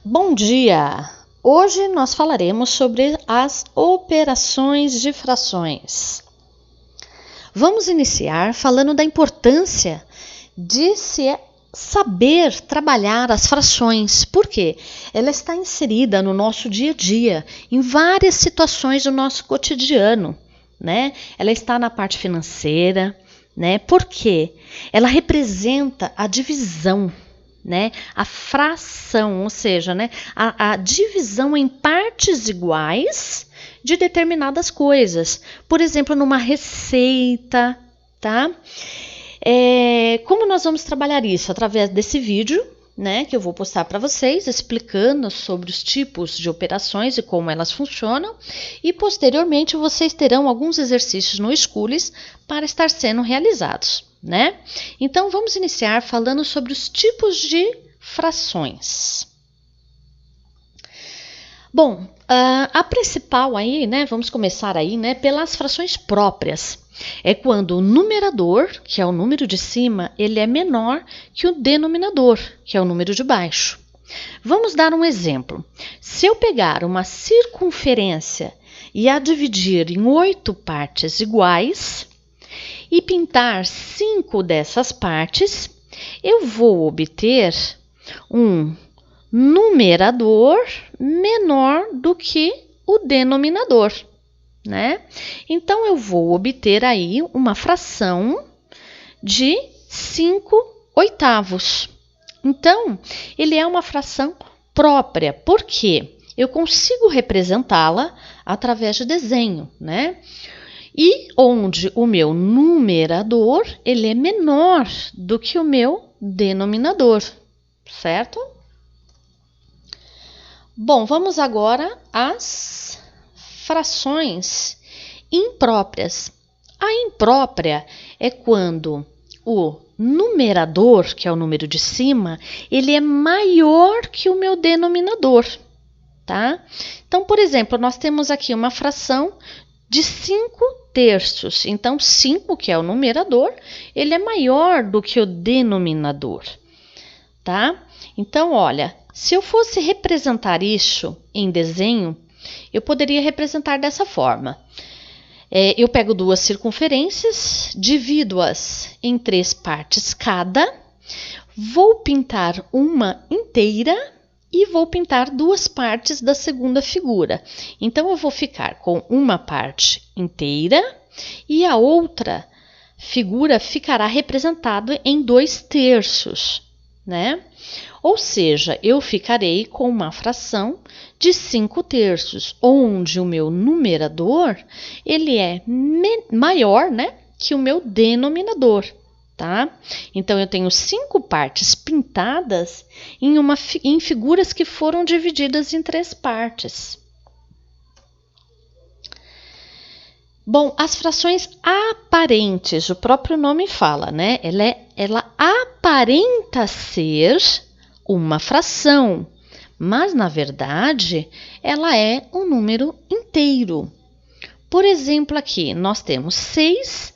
Bom dia! Hoje nós falaremos sobre as operações de frações. Vamos iniciar falando da importância de se saber trabalhar as frações. Por quê? Ela está inserida no nosso dia a dia, em várias situações do nosso cotidiano, né? Ela está na parte financeira, né? Por quê? Ela representa a divisão, né? A fração, ou seja, né? A divisão em partes iguais de determinadas coisas. Por exemplo, numa receita, tá? Como nós vamos trabalhar isso? Através desse vídeo, né? Que eu vou postar para vocês, explicando sobre os tipos de operações e como elas funcionam. E posteriormente vocês terão alguns exercícios no Schools para estar sendo realizados, né? Então vamos iniciar falando sobre os tipos de frações. Bom, a principal aí, né? Vamos começar aí, né? Pelas frações próprias. É quando o numerador, que é o número de cima, ele é menor que o denominador, que é o número de baixo. Vamos dar um exemplo. Se eu pegar uma circunferência e a dividir em 8 partes iguais e pintar 5 dessas partes, eu vou obter um numerador menor do que o denominador, né? Então, eu vou obter aí uma fração de 5/8. Então, ele é uma fração própria, porque eu consigo representá-la através de desenho, né? E onde o meu numerador, ele é menor do que o meu denominador, certo? Bom, vamos agora às frações impróprias. A imprópria é quando o numerador, que é o número de cima, ele é maior que o meu denominador, tá? Então, por exemplo, nós temos aqui uma fração de 5/3. Então, 5, que é o numerador, ele é maior do que o denominador, tá? Então, olha, se eu fosse representar isso em desenho, eu poderia representar dessa forma. Eu pego 2 circunferências, divido-as em 3 partes cada, vou pintar uma inteira e vou pintar 2 partes da segunda figura. Então, eu vou ficar com uma parte inteira e a outra figura ficará representada em 2/3, né? Ou seja, eu ficarei com uma fração de 5/3, onde o meu numerador ele é maior, né, que o meu denominador, tá? Então, eu tenho 5 partes pintadas em figuras que foram divididas em 3 partes. Bom, as frações aparentes, o próprio nome fala, né? Ela aparenta ser uma fração, mas na verdade ela é um número inteiro. Por exemplo, aqui nós temos 6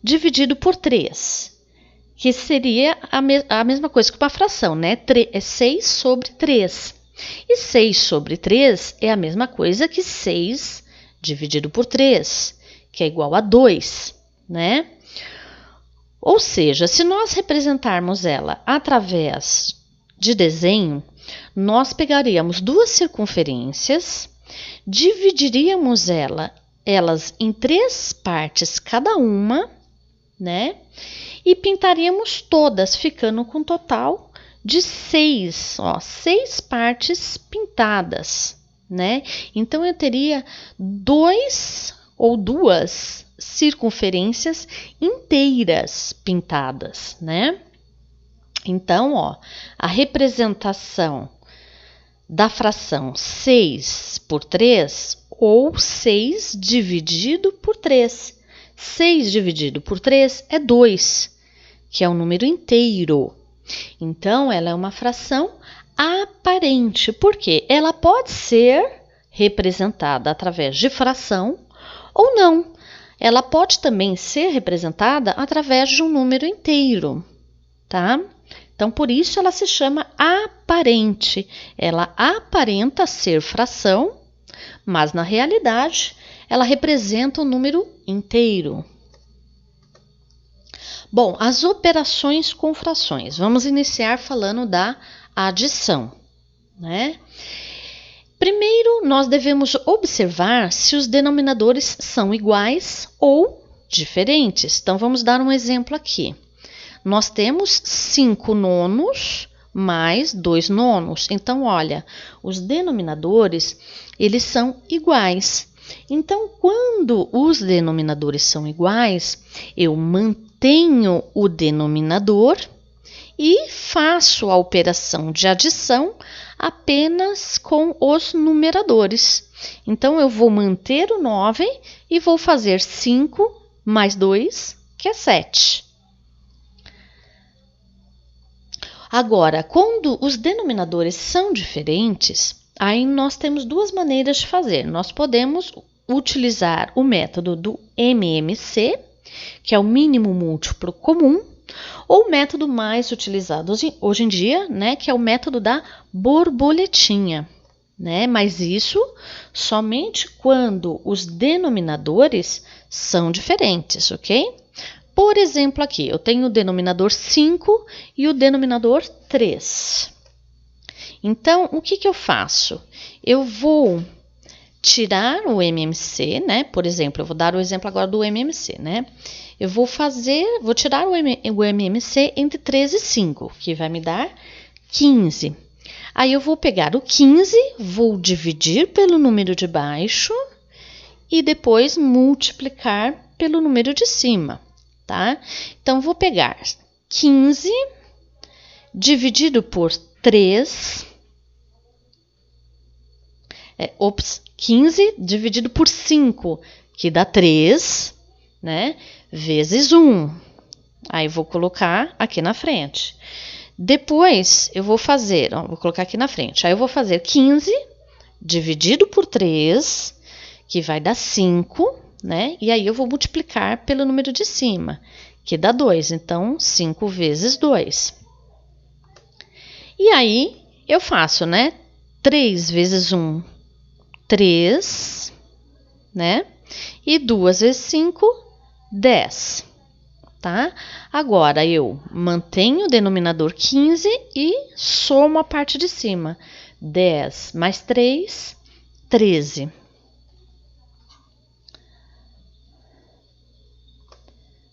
dividido por 3, que seria a mesma coisa que uma fração, né? É 6 sobre 3. E 6 sobre 3 é a mesma coisa que 6 dividido por 3, que é igual a 2, né? Ou seja, se nós representarmos ela através de desenho, nós pegaríamos 2 circunferências, dividiríamos elas em 3 partes cada uma, né? E pintaríamos todas, ficando com um total de 6, 6 partes pintadas, né? Então, eu teria 2 ou 2 circunferências inteiras pintadas, né? Então, a representação da fração 6/3 ou 6 dividido por 3. 6 dividido por 3 é 2, que é um número inteiro. Então, ela é uma fração aparente, porque ela pode ser representada através de fração ou não. Ela pode também ser representada através de um número inteiro, tá? Então, por isso ela se chama aparente. Ela aparenta ser fração, mas na realidade ela representa um número inteiro. Bom, as operações com frações. Vamos iniciar falando da adição, né? Primeiro, nós devemos observar se os denominadores são iguais ou diferentes. Então, vamos dar um exemplo aqui. Nós temos 5 nonos mais 2 nonos. Então, olha, os denominadores, eles são iguais. Então, quando os denominadores são iguais, eu mantenho o denominador e faço a operação de adição apenas com os numeradores. Então, eu vou manter o 9 e vou fazer 5 mais 2, que é 7. Agora, quando os denominadores são diferentes, aí nós temos duas maneiras de fazer. Nós podemos utilizar o método do MMC, que é o mínimo múltiplo comum, ou o método mais utilizado hoje em dia, né, que é o método da borboletinha, né? Mas isso somente quando os denominadores são diferentes, ok? Por exemplo, aqui eu tenho o denominador 5 e o denominador 3. Então, o que eu faço? Eu vou tirar o MMC, né? Por exemplo, eu vou dar o exemplo agora do MMC, né? Eu vou tirar o MMC entre 3 e 5, que vai me dar 15. Aí eu vou pegar o 15, vou dividir pelo número de baixo e depois multiplicar pelo número de cima, tá? Então, vou pegar 15 dividido por 3... 15 dividido por 5, que dá 3, né? Vezes 1. Aí, vou colocar aqui na frente. Depois, eu vou fazer, vou colocar aqui na frente. Aí, eu vou fazer 15 dividido por 3, que vai dar 5, né? E aí, eu vou multiplicar pelo número de cima, que dá 2. Então, 5 vezes 2. E aí, eu faço, né? 3 vezes 1, 3, né? E 2 vezes 5, 10, tá? Agora, eu mantenho o denominador 15 e somo a parte de cima. 10 mais 3, 13.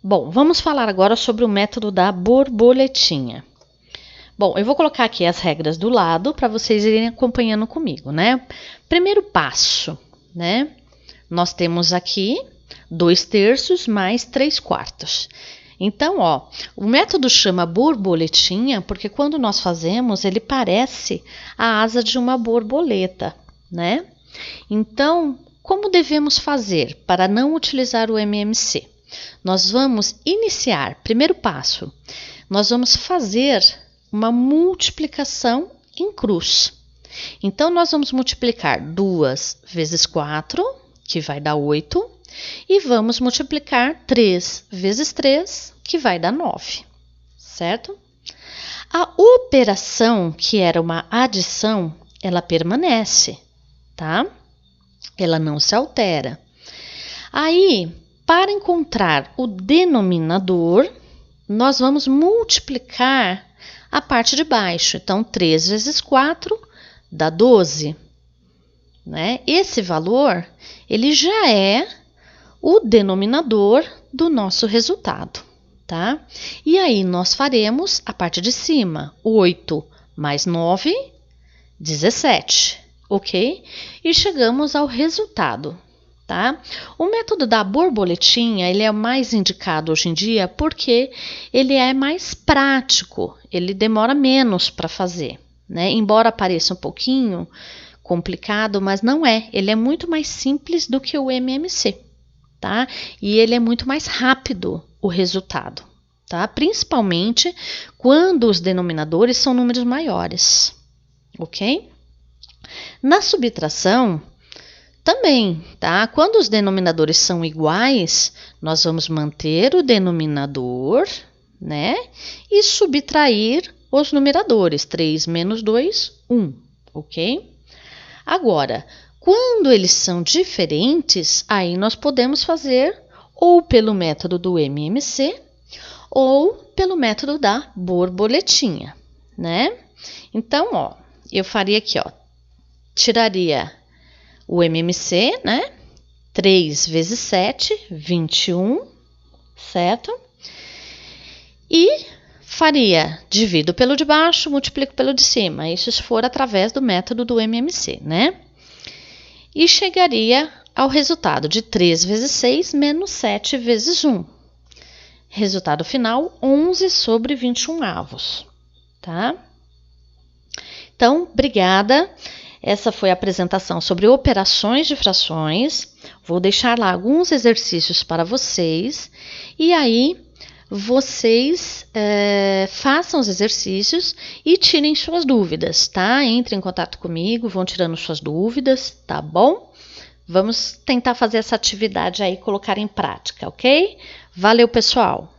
Bom, vamos falar agora sobre o método da borboletinha. Bom, eu vou colocar aqui as regras do lado para vocês irem acompanhando comigo, né? Primeiro passo, né? Nós temos aqui 2/3 mais 3/4. Então, ó, o método chama borboletinha porque quando nós fazemos, ele parece a asa de uma borboleta, né? Então, como devemos fazer para não utilizar o MMC? Nós vamos iniciar, primeiro passo, nós vamos fazer uma multiplicação em cruz. Então, nós vamos multiplicar 2 vezes 4, que vai dar 8, e vamos multiplicar 3 vezes 3, que vai dar 9, certo? A operação, que era uma adição, ela permanece, tá? Ela não se altera. Aí, para encontrar o denominador, nós vamos multiplicar a parte de baixo. Então, 3 vezes 4 dá 12, né? Esse valor, ele já é o denominador do nosso resultado, tá? E aí, nós faremos a parte de cima. 8 mais 9, 17, ok? E chegamos ao resultado, tá? O método da borboletinha, ele é mais indicado hoje em dia porque ele é mais prático, ele demora menos para fazer, né? Embora pareça um pouquinho complicado, mas não é. Ele é muito mais simples do que o MMC, tá? E ele é muito mais rápido o resultado, tá? Principalmente quando os denominadores são números maiores, ok? Na subtração, também, tá? Quando os denominadores são iguais, nós vamos manter o denominador, né? E subtrair os numeradores. 3 menos 2, 1, ok? Agora, quando eles são diferentes, aí nós podemos fazer ou pelo método do MMC ou pelo método da borboletinha, né? Então, ó, eu faria aqui, ó, tiraria o MMC, né? 3 vezes 7, 21, certo? E divido pelo de baixo, multiplico pelo de cima. Isso se for através do método do MMC, né? E chegaria ao resultado de 3 vezes 6 menos 7 vezes 1. Resultado final, 11 sobre 21 avos, tá? Então, obrigada. Essa foi a apresentação sobre operações de frações. Vou deixar lá alguns exercícios para vocês. E aí, vocês façam os exercícios e tirem suas dúvidas, tá? Entrem em contato comigo, vão tirando suas dúvidas, tá bom? Vamos tentar fazer essa atividade aí, colocar em prática, ok? Valeu, pessoal!